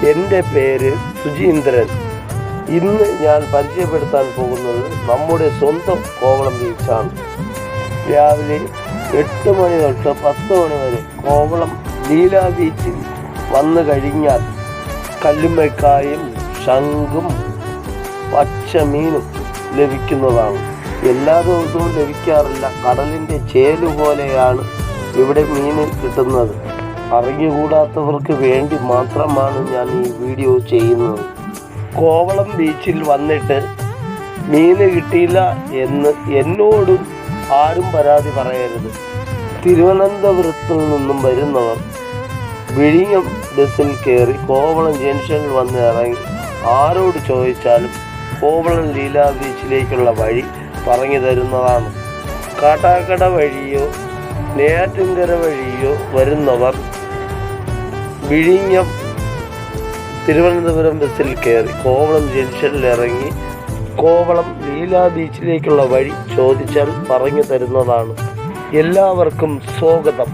എൻ്റെ പേര് സുജീന്ദ്രൻ. ഇന്ന് ഞാൻ പരിചയപ്പെടുത്താൻ പോകുന്നത് നമ്മുടെ സ്വന്തം കോവളം ബീച്ചാണ്. രാവിലെ 8 മണി തൊട്ട് 10 മണി വരെ കോവളം ലീലാ ബീച്ചിൽ വന്നു കഴിഞ്ഞാൽ കല്ലുമ്മക്കായും ശംഖും പച്ചമീനും ലഭിക്കുന്നതാണ്. എല്ലാ ദിവസവും ലഭിക്കാറില്ല. കടലിൻ്റെ ചേലു പോലെയാണ് ഇവിടെ മീൻ കിട്ടുന്നത്. അറിഞ്ഞുകൂടാത്തവർക്ക് വേണ്ടി മാത്രമാണ് ഞാൻ ഈ വീഡിയോ ചെയ്യുന്നത്. കോവളം ബീച്ചിൽ വന്നിട്ട് മീൻ കിട്ടിയില്ല എന്ന് എന്നോട് ആരും പരാതി പറയരുത്. തിരുവനന്തപുരത്തിൽ നിന്നും വരുന്നവർ വിഴിഞ്ഞം ബസ്സിൽ കയറി കോവളം ജംഗ്ഷനിൽ വന്ന് ഇറങ്ങി ആരോട് ചോദിച്ചാലും കോവളം ലീലാ ബീച്ചിലേക്കുള്ള വഴി പറഞ്ഞു തരുന്നതാണ്. കാട്ടാക്കട വഴിയോ നെയ്യാറ്റിൻകര വഴിയോ വരുന്നവർ വിഴിഞ്ഞം തിരുവനന്തപുരം ബസ്സിൽ കയറി കോവളം ജംഗ്ഷനിൽ ഇറങ്ങി കോവളം ലീലാ ബീച്ചിലേക്കുള്ള വഴി ചോദിച്ചാൽ പറഞ്ഞു തരുന്നതാണ്. എല്ലാവർക്കും സ്വാഗതം.